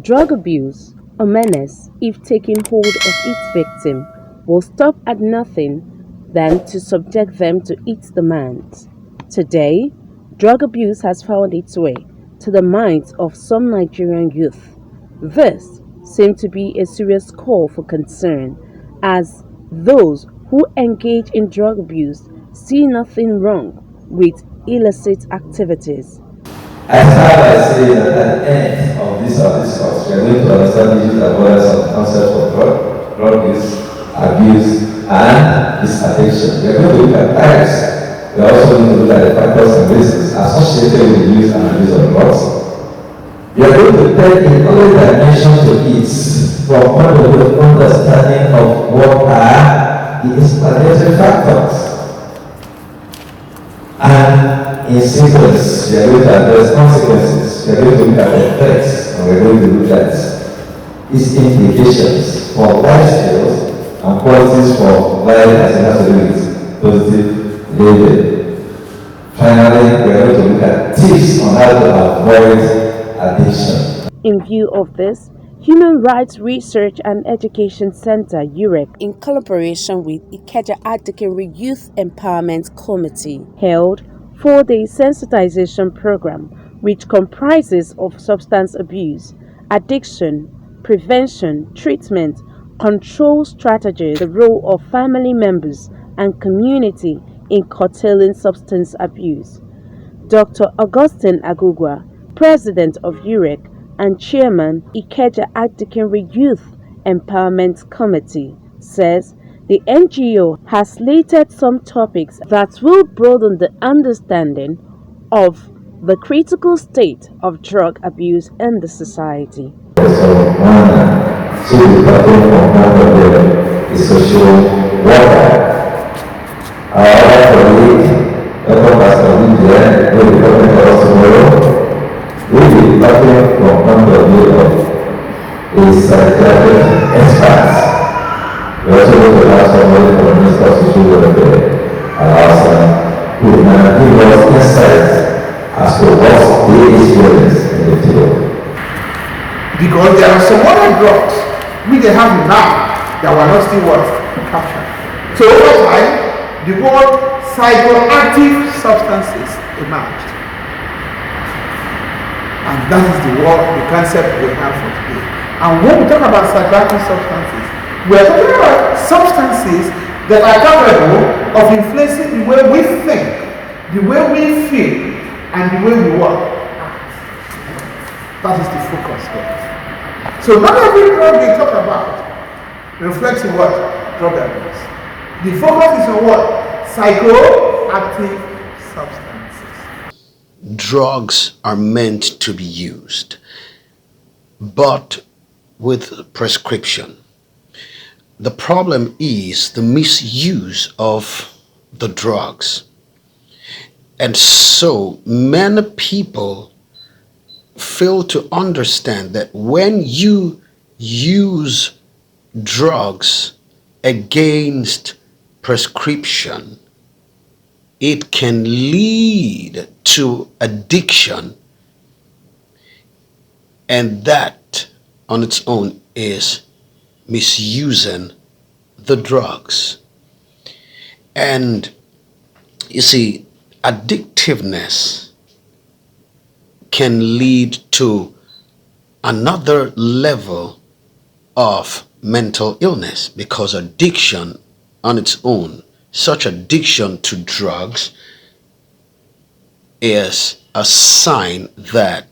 Drug abuse, a menace if taking hold of its victim, will stop at nothing than to subject them to its demands. Today, drug abuse has found its way to the minds of some Nigerian youth. This seems to be a serious call for concern, as those who engage in drug abuse see nothing wrong with illicit activities. I start by saying that at the end of this discourse, we are going to understand issues as well as some concepts of drug use, abuse, and this addiction. We are going to look at types. We are also going to look at the factors and risks associated with the use and abuse of drugs. We are going to take another dimension to it from point of view of understanding of what are the explanatory factors. And in sequence, we are going to address consequences, we are going to look at the effects, and we are going to look at its implications for life skills and policies for life as it has to do with positive living. Finally, we are going to look at tips on how to avoid addiction. In view of this, Human Rights Research and Education Center (Hurrec), in collaboration with Ikeja Adikiri Youth Empowerment Committee, held 4-day sensitization program which comprises of substance abuse, addiction, prevention, treatment, control strategies, the role of family members and community in curtailing substance abuse. Dr. Augustine Agugwa, President of Hurrec and Chairman Ikeja Adikiri Youth Empowerment Committee, says the NGO has slated some topics that will broaden the understanding of the critical state of drug abuse in the society. Social worker. Our colleague, Dr. Pastor William, will be talking to us tomorrow. We'll be talking from point of view of a psychiatric expert. We also going to have somebody from the Minister of Social Welfare who will give us insights as to what they experience in the field. Because there are some other drugs which they have now that were not still what captured. So over time, the word psychoactive substances emerged. And that is the concept we have for today. And when we talk about psychoactive substances, we are talking about substances that are capable of influencing the way we think, the way we feel, and the way we work. That is the focus here. So not every drug we talk about reflects in what? Drug abuse. The focus is on what? Psychoactive substances. Drugs are meant to be used, but with prescription. The problem is the misuse of the drugs. And so many people fail to understand that when you use drugs against prescription, it can lead to addiction, and that on its own is misusing the drugs. And you see, addictiveness can lead to another level of mental illness, because addiction on its own, such addiction to drugs, is a sign that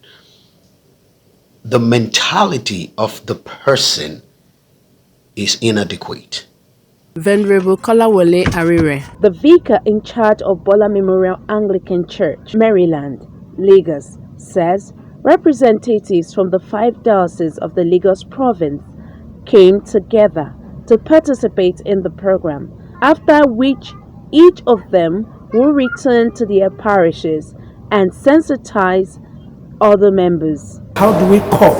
the mentality of the person is inadequate. Venerable Kolawole Arire, the vicar in charge of Bola Memorial Anglican Church, Maryland, Lagos, says representatives from the 5 dioceses of the Lagos province came together to participate in the program, after which each of them will return to their parishes and sensitize other members. How do we cope?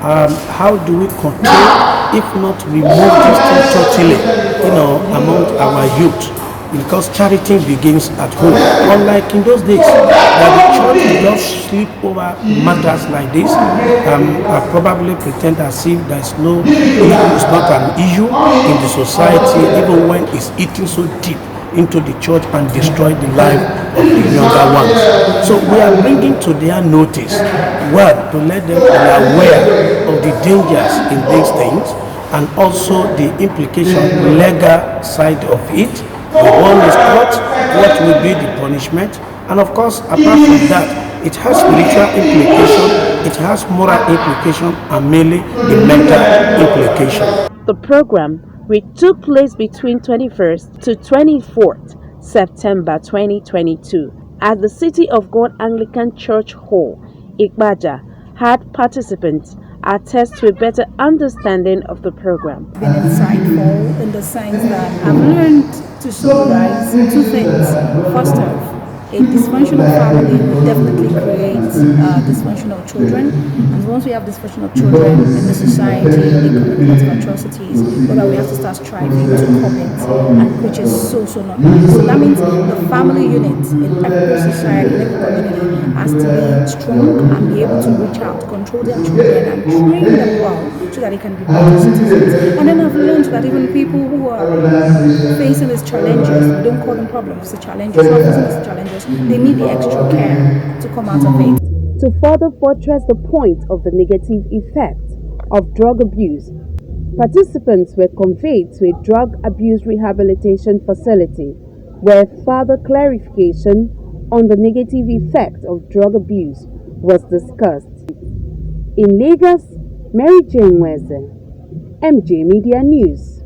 How do we control, if not remove this thing totally, among our youth? because charity begins at home. Unlike in those days, that the church will just sleep over matters like this. I probably pretend as if there's no issue, it's not an issue in the society, even when it's eating so deep into the church and destroy the life of the younger ones. So we are bringing to their notice, well, to let them be aware of the dangers in these things and also the implication, legal side of it. The one is caught, what will be the punishment? And of course, apart from that, it has spiritual implication, it has moral implication, and mainly the mental implication. The program, which took place between 21st to 24th September 2022 at the City of God Anglican Church Hall, Ikbaja, had participants attest to a better understanding of the program. Been insightful in the sense that I've learned to summarize two things. First off, a dysfunctional family will definitely create dysfunctional children, and once we have dysfunctional children in the society, they commit atrocities, whether we have to start striving to commit, and which is so not nice. So that means the family unit in every society, in every community, has to be strong and be able to reach out, control their children, and train them well so that they can be better citizens. And then I've learned that even people who are facing these challenges, we don't call them problems, it's challenges, not facing these challenges, they need the extra care to come out of it. To further buttress the point of the negative effects of drug abuse, participants were conveyed to a drug abuse rehabilitation facility where further clarification on the negative effects of drug abuse was discussed. In Lagos, Mary Jane Weze, MJ Media News.